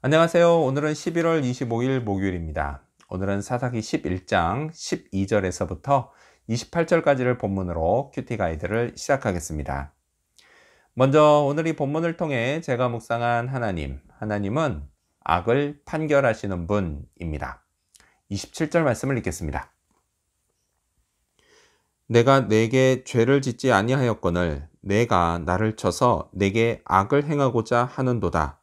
안녕하세요. 오늘은 11월 25일 목요일입니다. 오늘은 사사기 11장 12절에서부터 28절까지를 본문으로 큐티 가이드를 시작하겠습니다. 먼저 오늘 이 본문을 통해 제가 묵상한 하나님은 악을 판결하시는 분입니다. 27절 말씀을 읽겠습니다. 내가 네게 죄를 짓지 아니하였거늘 내가 나를 쳐서 네게 악을 행하고자 하는도다.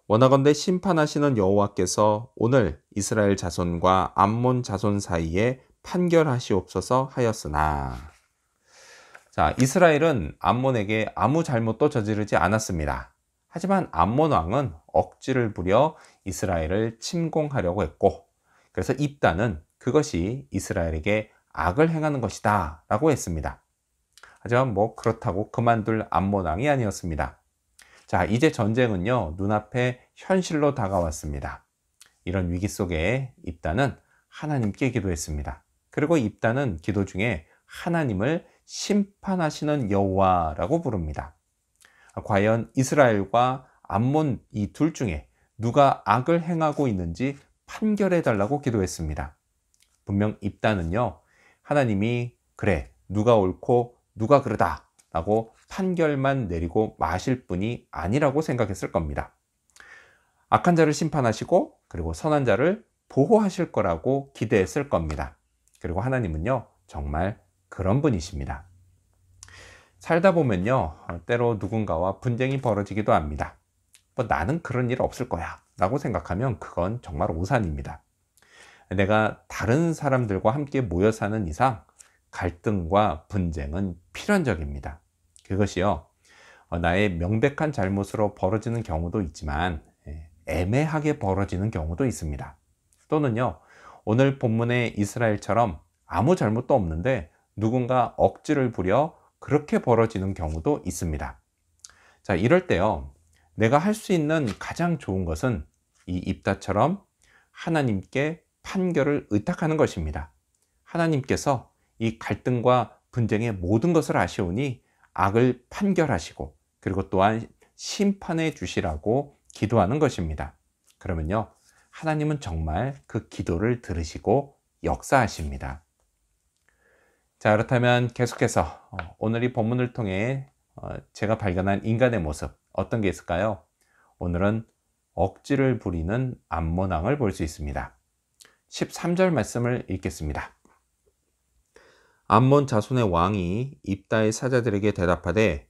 원하건대 심판하시는 여호와께서 오늘 이스라엘 자손과 암몬 자손 사이에 판결하시옵소서 하였으나. 자, 이스라엘은 암몬에게 아무 잘못도 저지르지 않았습니다. 하지만 암몬 왕은 억지를 부려 이스라엘을 침공하려고 했고, 그래서 입다는 그것이 이스라엘에게 악을 행하는 것이다 라고 했습니다. 하지만 그렇다고 그만둘 암몬 왕이 아니었습니다. 자, 이제 전쟁은요, 눈앞에 현실로 다가왔습니다. 이런 위기 속에 입다는 하나님께 기도했습니다. 그리고 입다는 기도 중에 하나님을 심판하시는 여호와라고 부릅니다. 과연 이스라엘과 암몬 이 둘 중에 누가 악을 행하고 있는지 판결해 달라고 기도했습니다. 분명 입다는요, 하나님이 그래, 누가 옳고 누가 그르다 라고 판결만 내리고 마실 분이 아니라고 생각했을 겁니다. 악한 자를 심판하시고 그리고 선한 자를 보호하실 거라고 기대했을 겁니다. 그리고 하나님은요, 정말 그런 분이십니다. 살다 보면요, 때로 누군가와 분쟁이 벌어지기도 합니다. 나는 그런 일 없을 거야 라고 생각하면 그건 정말 오산입니다. 내가 다른 사람들과 함께 모여 사는 이상 갈등과 분쟁은 필연적입니다. 그것이요, 나의 명백한 잘못으로 벌어지는 경우도 있지만 애매하게 벌어지는 경우도 있습니다. 또는요, 오늘 본문의 이스라엘처럼 아무 잘못도 없는데 누군가 억지를 부려 그렇게 벌어지는 경우도 있습니다. 자, 이럴 때요, 내가 할 수 있는 가장 좋은 것은 이 입다처럼 하나님께 판결을 의탁하는 것입니다. 하나님께서 이 갈등과 분쟁의 모든 것을 아시오니 악을 판결하시고 그리고 또한 심판해 주시라고 기도하는 것입니다. 그러면요, 하나님은 정말 그 기도를 들으시고 역사하십니다. 자, 그렇다면 계속해서 오늘 이 본문을 통해 제가 발견한 인간의 모습 어떤 게 있을까요? 오늘은 억지를 부리는 암몬 왕을 볼 수 있습니다. 13절 말씀을 읽겠습니다. 암몬 자손의 왕이 입다의 사자들에게 대답하되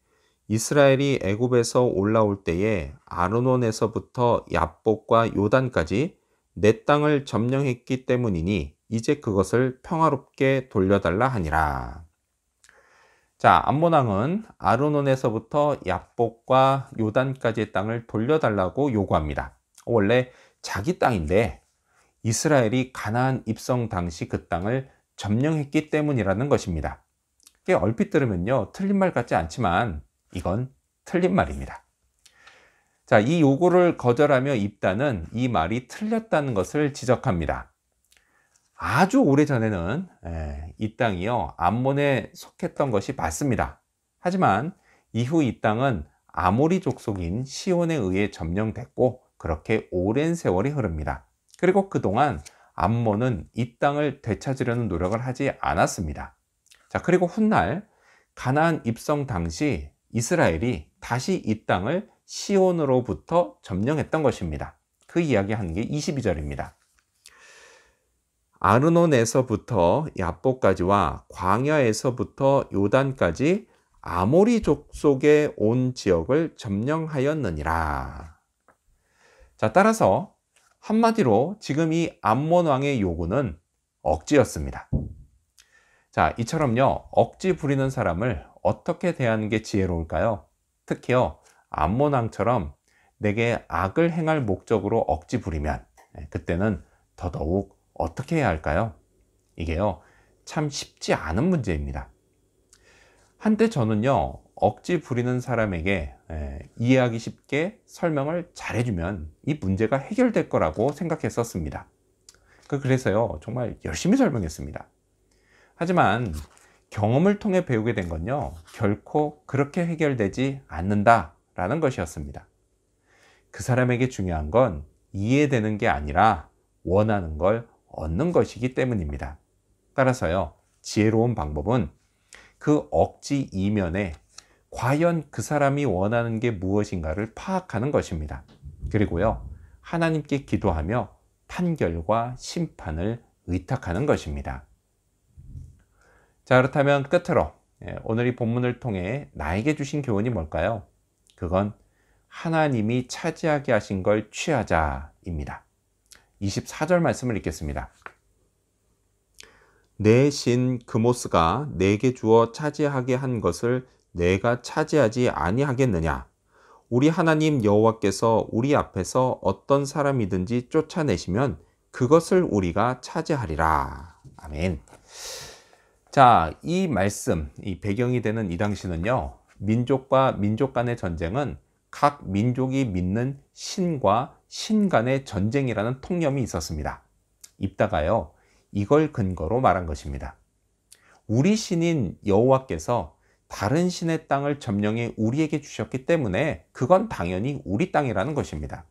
이스라엘이 애굽에서 올라올 때에 아르논에서부터 얍복과 요단까지 내 땅을 점령했기 때문이니 이제 그것을 평화롭게 돌려달라 하니라. 자, 암몬 왕은 아르논에서부터 얍복과 요단까지의 땅을 돌려달라고 요구합니다. 원래 자기 땅인데 이스라엘이 가나안 입성 당시 그 땅을 점령했기 때문이라는 것입니다. 이게 얼핏 들으면요, 틀린 말 같지 않지만 이건 틀린 말입니다. 자, 이 요구를 거절하며 입다는 이 말이 틀렸다는 것을 지적합니다. 아주 오래전에는 이 땅이요, 암몬에 속했던 것이 맞습니다. 하지만 이후 이 땅은 아모리 족속인 시온에 의해 점령됐고 그렇게 오랜 세월이 흐릅니다. 그리고 그동안 암몬은 이 땅을 되찾으려는 노력을 하지 않았습니다. 자, 그리고 훗날 가나안 입성 당시 이스라엘이 다시 이 땅을 시온으로부터 점령했던 것입니다. 그 이야기 하는 게 22절입니다. 아르논에서부터 얍복까지와 광야에서부터 요단까지 아모리 족속의 온 지역을 점령하였느니라. 자, 따라서 한마디로 지금 이 암몬 왕의 요구는 억지였습니다. 자, 이처럼요, 억지 부리는 사람을 어떻게 대하는 게 지혜로울까요? 특히요, 암몬 왕처럼 내게 악을 행할 목적으로 억지 부리면 그때는 더더욱 어떻게 해야 할까요? 이게요, 참 쉽지 않은 문제입니다. 한때 저는요, 억지 부리는 사람에게 이해하기 쉽게 설명을 잘해주면 이 문제가 해결될 거라고 생각했었습니다. 그래서요, 정말 열심히 설명했습니다. 하지만 경험을 통해 배우게 된 건요, 결코 그렇게 해결되지 않는다라는 것이었습니다. 그 사람에게 중요한 건 이해되는 게 아니라 원하는 걸 얻는 것이기 때문입니다. 따라서요, 지혜로운 방법은 그 억지 이면에 과연 그 사람이 원하는 게 무엇인가를 파악하는 것입니다. 그리고요, 하나님께 기도하며 판결과 심판을 의탁하는 것입니다. 자, 그렇다면 끝으로 오늘 이 본문을 통해 나에게 주신 교훈이 뭘까요? 그건 하나님이 차지하게 하신 걸 취하자입니다. 24절 말씀을 읽겠습니다. 내 신 그모스가 내게 주어 차지하게 한 것을 내가 차지하지 아니하겠느냐? 우리 하나님 여호와께서 우리 앞에서 어떤 사람이든지 쫓아내시면 그것을 우리가 차지하리라. 아멘. 자, 이 말씀, 이 배경이 되는 이 당시는요, 민족과 민족 간의 전쟁은 각 민족이 믿는 신과 신 간의 전쟁이라는 통념이 있었습니다. 입다가요, 이걸 근거로 말한 것입니다. 우리 신인 여호와께서 다른 신의 땅을 점령해 우리에게 주셨기 때문에 그건 당연히 우리 땅이라는 것입니다.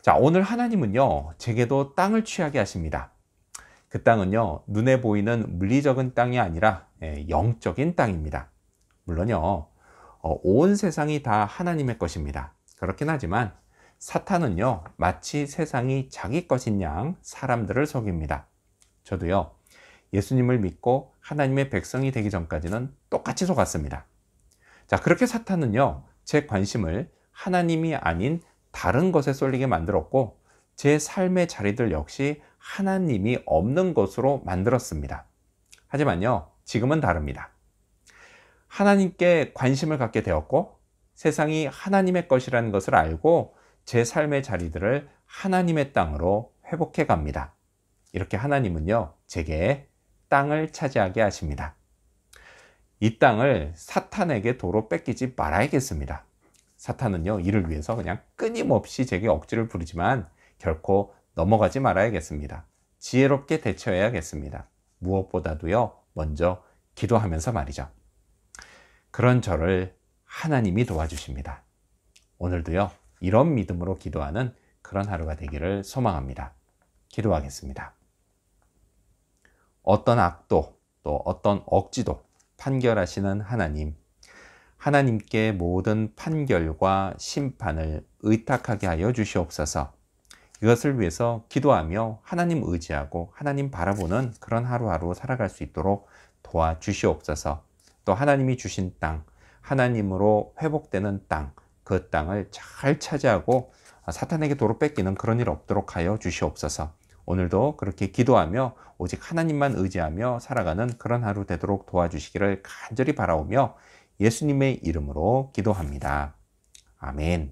자, 오늘 하나님은요, 제게도 땅을 취하게 하십니다. 그 땅은요, 눈에 보이는 물리적인 땅이 아니라 영적인 땅입니다. 물론요, 온 세상이 다 하나님의 것입니다. 그렇긴 하지만 사탄은요, 마치 세상이 자기 것인 양 사람들을 속입니다. 저도요, 예수님을 믿고 하나님의 백성이 되기 전까지는 똑같이 속았습니다. 자, 그렇게 사탄은요, 제 관심을 하나님이 아닌 다른 것에 쏠리게 만들었고, 제 삶의 자리들 역시 하나님이 없는 것으로 만들었습니다. 하지만요, 지금은 다릅니다. 하나님께 관심을 갖게 되었고, 세상이 하나님의 것이라는 것을 알고 제 삶의 자리들을 하나님의 땅으로 회복해 갑니다. 이렇게 하나님은요, 제게 땅을 차지하게 하십니다. 이 땅을 사탄에게 도로 뺏기지 말아야겠습니다. 사탄은요, 이를 위해서 그냥 끊임없이 제게 억지를 부리지만 결코 넘어가지 말아야겠습니다. 지혜롭게 대처해야겠습니다. 무엇보다도요, 먼저 기도하면서 말이죠. 그런 저를 하나님이 도와주십니다. 오늘도요, 이런 믿음으로 기도하는 그런 하루가 되기를 소망합니다. 기도하겠습니다. 어떤 악도 또 어떤 억지도 판결하시는 하나님, 하나님께 모든 판결과 심판을 의탁하게 하여 주시옵소서. 이것을 위해서 기도하며 하나님 의지하고 하나님 바라보는 그런 하루하루 살아갈 수 있도록 도와주시옵소서. 또 하나님이 주신 땅, 하나님으로 회복되는 땅, 그 땅을 잘 차지하고 사탄에게 도로 뺏기는 그런 일 없도록 하여 주시옵소서. 오늘도 그렇게 기도하며 오직 하나님만 의지하며 살아가는 그런 하루 되도록 도와주시기를 간절히 바라오며 예수님의 이름으로 기도합니다. 아멘.